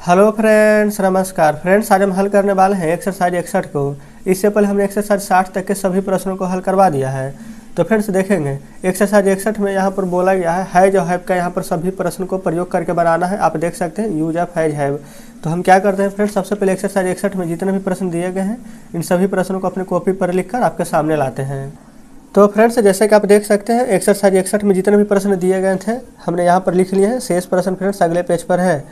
Hello friends, नमस्कार friends. आज हम हल करने वाले हैं एक्सरसाइज 61 को। इससे पहले हमने एक्सरसाइज 60 तक के सभी प्रश्नों को हल करवा दिया है। तो फ्रेंड्स देखेंगे एक्सरसाइज 61 में यहाँ पर बोला गया है जो हैव का यहाँ पर सभी प्रश्न को प्रयोग करके बनाना है। आप देख सकते हैं यूज ऑफ हैव। तो हम क्या करते हैं फ्रेंड्स, सबसे पहले एक्सरसाइज 61 में जितने भी प्रश्न दिए गए हैं इन सभी प्रश्नों को अपने कॉपी पर लिख कर आपके सामने लाते हैं। तो फ्रेंड्स जैसे कि आप देख सकते हैं एक्सरसाइज 61 में जितने भी प्रश्न दिए गए थे हमने यहाँ पर लिख लिए हैं। शेष प्रश्न फ्रेंड्स अगले पेज पर है।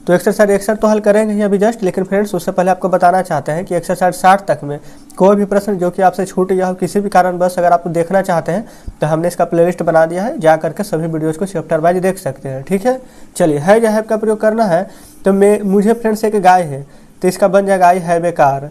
तो एक्सरसाइज 61 तो हल करेंगे ही अभी जस्ट, लेकिन फ्रेंड्स उससे पहले आपको बताना चाहते हैं कि एक्सरसाइज 60 तक में कोई भी प्रश्न जो कि आपसे छूट गया हो किसी भी कारणवश, अगर आप देखना चाहते हैं तो हमने इसका प्लेलिस्ट बना दिया है, जा करके सभी वीडियोज़ को चैप्टर वाइज देख सकते हैं। ठीक है, चलिए है जो हैव का प्रयोग करना है। तो मुझे फ्रेंड्स एक गाय है तो इसका बन जाएगा आई हैव ए कार।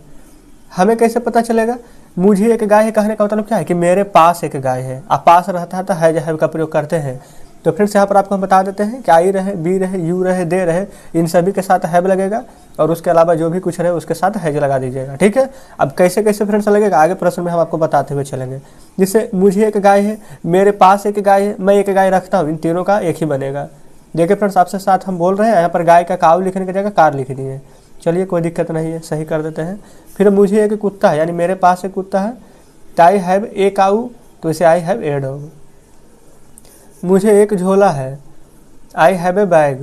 हमें कैसे पता चलेगा मुझे एक गाय है कहने का मतलब क्या है कि मेरे पास एक गाय है। आप पास रहता है तो है जो हैव का प्रयोग करते हैं। तो फ्रेंड्स यहाँ पर आपको हम बता देते हैं कि आई रहे, बी रहे, यू रहे, दे रहे, इन सभी के साथ हैव लगेगा और उसके अलावा जो भी कुछ रहे उसके साथ हैज लगा दीजिएगा। ठीक है, अब कैसे कैसे फ्रेंड्स लगेगा आगे प्रश्न में हम आपको बताते हुए चलेंगे। जिससे मुझे एक गाय है, मेरे पास एक गाय है, मैं एक गाय रखता हूँ, इन तीनों का एक ही बनेगा। देखिए फ्रेंड्स आपसे साथ हम बोल रहे हैं, यहाँ पर गाय का काऊ लिखने की जगह कार लिख दी है। चलिए कोई दिक्कत नहीं है, सही कर देते हैं। फिर मुझे एक कुत्ता है, यानी मेरे पास एक कुत्ता है तो आई हैव ए काऊ, तो इसे आई हैव ए डॉग। मुझे एक झोला है, आई हैव ए बैग।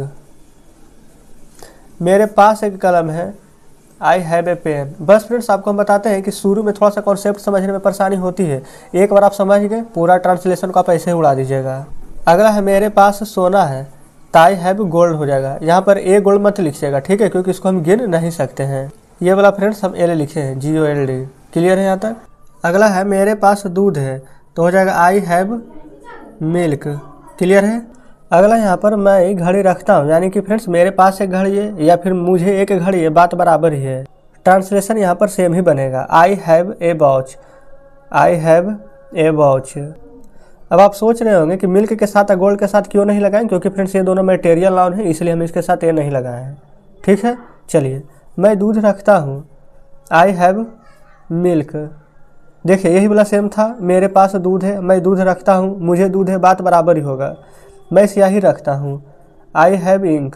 मेरे पास एक कलम है, आई हैव ए पेन। बस फ्रेंड्स आपको हम बताते हैं कि शुरू में थोड़ा सा कॉन्सेप्ट समझने में परेशानी होती है। एक बार आप समझ गए पूरा ट्रांसलेशन को आप ऐसे ही उड़ा दीजिएगा। अगला है मेरे पास सोना है तो आई हैव गोल्ड हो जाएगा। यहाँ पर ए गोल्ड मत लिखिएगा, ठीक है, क्योंकि इसको हम गिन नहीं सकते हैं। ये वाला फ्रेंड्स हम एल लिखे हैं, GOLD। क्लियर है यहाँ तक। अगला है मेरे पास दूध है तो हो जाएगा आई हैव मिल्क। क्लियर है। अगला यहाँ पर मैं एक घड़ी रखता हूँ, यानी कि फ्रेंड्स मेरे पास एक घड़ी है या फिर मुझे एक घड़ी है, बात बराबर ही है। ट्रांसलेशन यहाँ पर सेम ही बनेगा, I have a watch, I have a watch. अब आप सोच रहे होंगे कि मिल्क के साथ गोल्ड के साथ क्यों नहीं लगाएं, क्योंकि फ्रेंड्स ये दोनों मटेरियल नाउन है, इसलिए हम इसके साथ ए नहीं लगाए हैं। ठीक है, चलिए मैं दूध रखता हूँ, आई हैव मिल्क। देखिए यही वाला सेम था, मेरे पास दूध है, मैं दूध रखता हूँ, मुझे दूध है, बात बराबर ही होगा। मैं स्याही रखता हूँ, आई हैव इंक,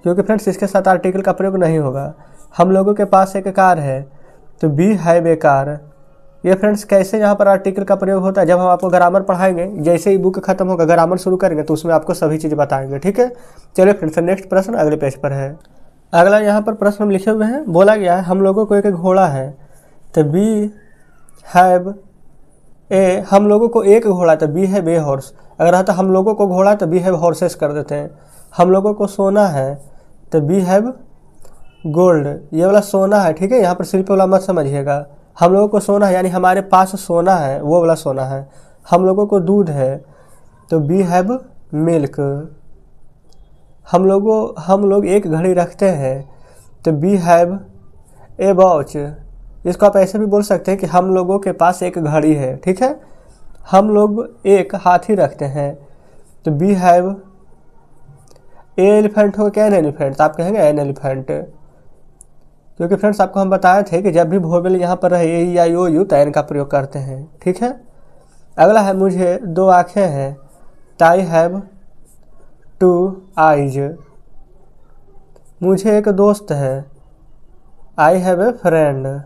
क्योंकि फ्रेंड्स इसके साथ आर्टिकल का प्रयोग नहीं होगा। हम लोगों के पास एक कार है तो बी हैव ए कार। ये फ्रेंड्स कैसे यहाँ पर आर्टिकल का प्रयोग होता है जब हम आपको ग्रामर पढ़ाएंगे, जैसे ही बुक खत्म होगा ग्रामर शुरू करेंगे तो उसमें आपको सभी चीज़ बताएंगे। ठीक है, चलिए फ्रेंड्स नेक्स्ट प्रश्न अगले पेज पर है। अगला यहाँ पर प्रश्न हम लिखे हुए हैं, बोला गया है हम लोगों को एक घोड़ा है तो बी हैव ए। हम लोगों को एक घोड़ा तो बी हैव ए हॉर्स। अगर रहता हम लोगों को घोड़ा तो बी हैव हॉर्सेस कर देते हैं। हम लोगों को सोना है तो बी हैव गोल्ड। ये वाला सोना है, ठीक है, यहाँ पर सिर्फ वाला मत समझिएगा। हम लोगों को सोना है यानी हमारे पास सोना है, वो वाला सोना है। हम लोगों को दूध है तो बी हैव मिल्क। हम लोग एक घड़ी रखते हैं तो बी हैव ए वॉच। इसको आप ऐसे भी बोल सकते हैं कि हम लोगों के पास एक घड़ी है। ठीक है, हम लोग एक हाथी रखते हैं तो बी हैव ए एलिफेंट हो क्या एन एलिफेंट, तो आप कहेंगे एन एलिफेंट, क्योंकि फ्रेंड्स आपको हम बताए थे कि जब भी वोवेल यहाँ पर रहे ए या ओ यू तो एन का प्रयोग करते हैं। ठीक है, अगला है मुझे दो आँखें हैं तो आई हैव टू आइज। मुझे एक दोस्त है, आई हैव ए फ्रेंड।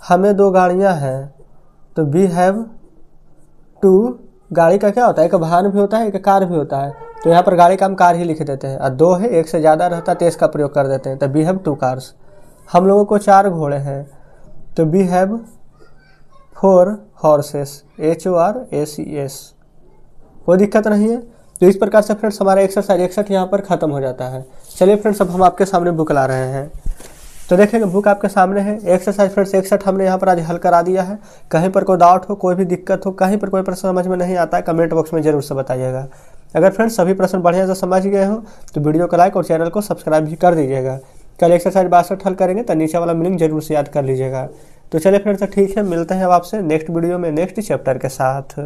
हमें दो गाड़ियाँ हैं तो वी हैव टू। गाड़ी का क्या होता है, एक वाहन भी होता है एक कार भी होता है, तो यहाँ पर गाड़ी का हम कार ही लिख देते हैं। और दो है, एक से ज़्यादा रहता है तो इसका प्रयोग कर देते हैं तो वी हैव टू कार्स। हम लोगों को चार घोड़े हैं तो we have four horses, HORSES। कोई दिक्कत नहीं है। तो इस प्रकार से फ्रेंड्स हमारा एक्सरसाइज 61 यहाँ पर ख़त्म हो जाता है। चलिए फ्रेंड्स अब हम आपके सामने बुक ला रहे हैं। तो देखेंगे बुक आपके सामने है। एक्सरसाइज फ्रेंड्स 61 हमने यहाँ पर आज हल करा दिया है। कहीं पर कोई डाउट हो, कोई भी दिक्कत हो, कहीं पर कोई प्रश्न समझ में नहीं आता है, कमेंट बॉक्स में जरूर से बताइएगा। अगर फ्रेंड्स सभी प्रश्न बढ़िया से समझ गए हो तो वीडियो को लाइक और चैनल को सब्सक्राइब भी कर दीजिएगा। कल एक्सरसाइज 62 हल करेंगे तो नीचे वाला लिंक जरूर से याद कर लीजिएगा। तो चलिए फ्रेंड्स ठीक है, मिलते हैं अब आपसे नेक्स्ट वीडियो में नेक्स्ट चैप्टर के साथ।